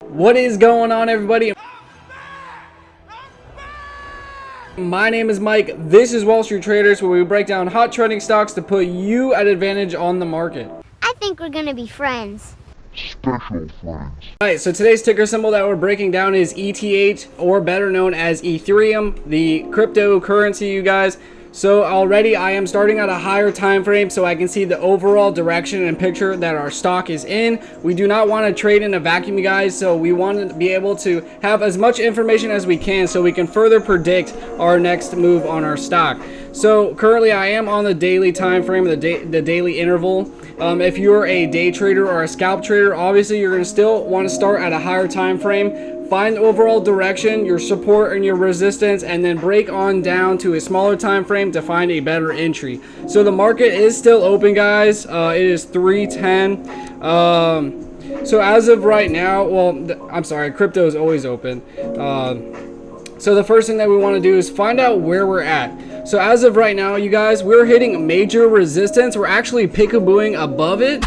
What is going on, everybody? My name is Mike. This is Wall Street Traders, where we break down hot trending stocks to put you at advantage on the market. I think we're gonna be friends. Special friends. Alright, so today's ticker symbol that we're breaking down is ETH, or better known as Ethereum, the cryptocurrency, you guys. So already I am starting at a higher time frame so I can see the overall direction and picture that our stock is in. We do not want to trade in a vacuum, you guys, so we want to be able to have as much information as we can so we can further predict our next move on our stock. So currently I am on the daily time frame, the daily interval. If you're a day trader or a scalp trader, obviously you're going to still want to start at a higher time frame. Find the overall direction, your support and your resistance, and then break on down to a smaller time frame to find a better entry. So the market is still open, guys. It is 3:10. So as of right now, well, I'm sorry, crypto is always open. So the first thing that we want to do is find out where we're at. So as of right now, you guys, we're hitting major resistance. We're actually peekabooing above it,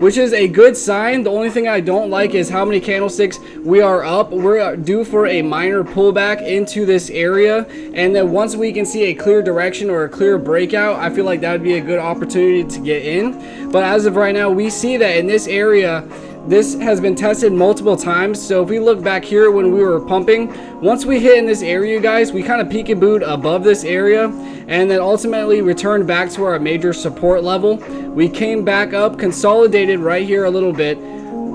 which is a good sign. The only thing I don't like is how many candlesticks we are up. We're due for a minor pullback into this area, and then once we can see a clear direction or a clear breakout, I feel like that would be a good opportunity to get in. But as of right now, we see that in this area, this has been tested multiple times. So if we look back here when we were pumping, once we hit in this area, guys, we kind of peekabooed above this area and then ultimately returned back to our major support level. We came back up, consolidated right here a little bit,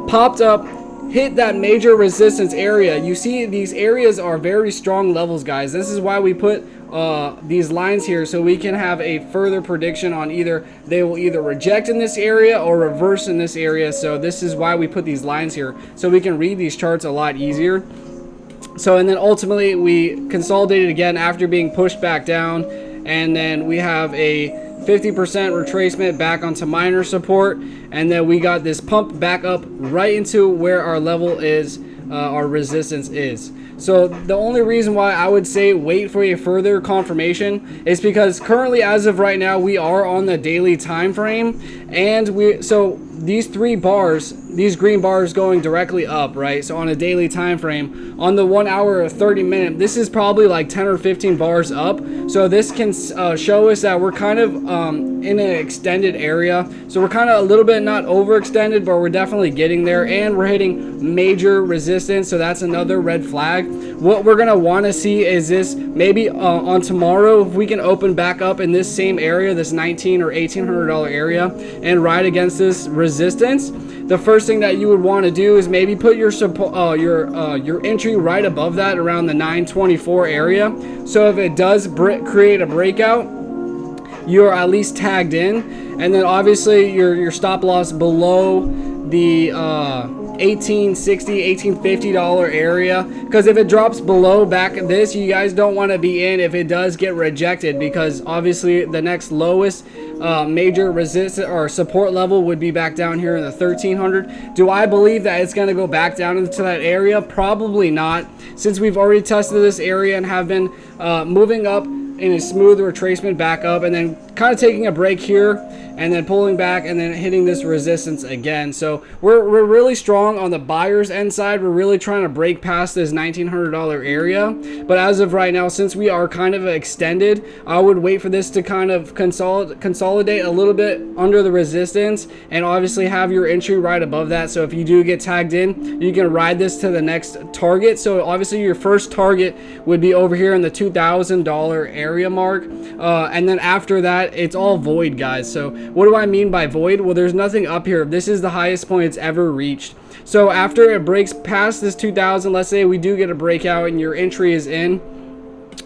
popped up, hit that major resistance area. You see these areas are very strong levels, guys. This is why we put these lines here, so we can have a further prediction on either they will either reject in this area or reverse in this area. So this is why we put these lines here, so we can read these charts a lot easier. So and then ultimately we consolidated again after being pushed back down, and then we have a 50% retracement back onto minor support, and then we got this pump back up right into where our level is, our resistance is. So the only reason why I would say wait for a further confirmation is because currently, as of right now, we are on the daily time frame, and so these three bars, these green bars going directly up, right? So on a daily time frame, on the 1 hour or 30 minute, this is probably like 10 or 15 bars up. So this can show us that we're kind of in an extended area. So we're kind of a little bit not overextended, but we're definitely getting there, and we're hitting major resistance. So that's another red flag. What we're gonna want to see is this maybe on tomorrow, if we can open back up in this same area, this $1,900 or $1,800 area, and ride against this resistance. The first thing that you would want to do is maybe put your entry right above that, around the 924 area. So if it does create a breakout, you're at least tagged in, and then obviously your stop loss below the $1,860, $1,850 area, because if it drops below back this, you guys don't want to be in if it does get rejected, because obviously the next lowest major resistance or support level would be back down here in the 1300. Do I believe that it's going to go back down into that area? Probably not, since we've already tested this area and have been moving up in a smooth retracement back up, and then kind of taking a break here and then pulling back and then hitting this resistance again. So we're really strong on the buyer's end side. We're really trying to break past this $1,900 area, but as of right now, since we are kind of extended, I would wait for this to kind of consolidate a little bit under the resistance, and obviously have your entry right above that. So if you do get tagged in, you can ride this to the next target. So obviously your first target would be over here in the $2,000 area mark, and then after that it's all void, guys. So what do I mean by void? Well, there's nothing up here. This is the highest point it's ever reached. So after it breaks past this 2,000, let's say we do get a breakout and your entry is in,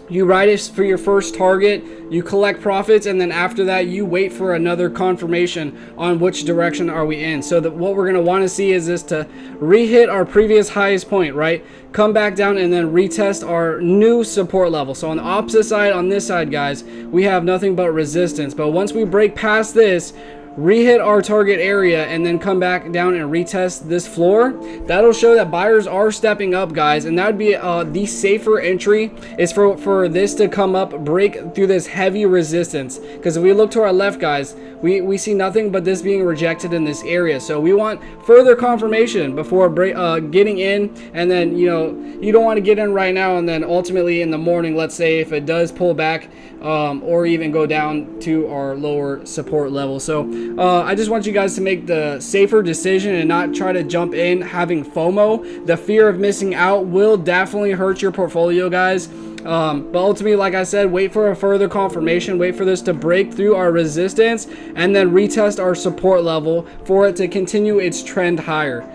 you ride it for your first target, you collect profits, and then after that you wait for another confirmation on which direction are we in. So that what we're going to want to see is this to re-hit our previous highest point, right? Come back down and then retest our new support level. So on the opposite side, on this side, guys, we have nothing but resistance. But once we break past this, re-hit our target area, and then come back down and retest this floor, that'll show that buyers are stepping up, guys. And that would be the safer entry, is for this to come up, break through this heavy resistance. Because if we look to our left, guys, we see nothing but this being rejected in this area. So we want further confirmation before getting in. And then, you know, you don't want to get in right now and then ultimately in the morning, let's say if it does pull back or even go down to our lower support level. So I just want you guys to make the safer decision and not try to jump in having FOMO. The fear of missing out will definitely hurt your portfolio, guys. But ultimately, like I said, wait for a further confirmation, wait for this to break through our resistance, and then retest our support level for it to continue its trend higher.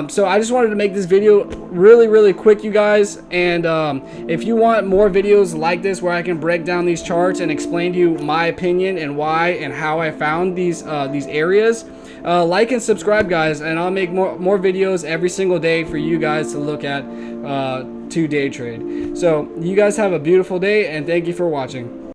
So I just wanted to make this video really quick, you guys. And if you want more videos like this where I can break down these charts and explain to you my opinion and why and how I found these areas, like and subscribe, guys, and I'll make more videos every single day for you guys to look at to day trade. So you guys have a beautiful day, and thank you for watching.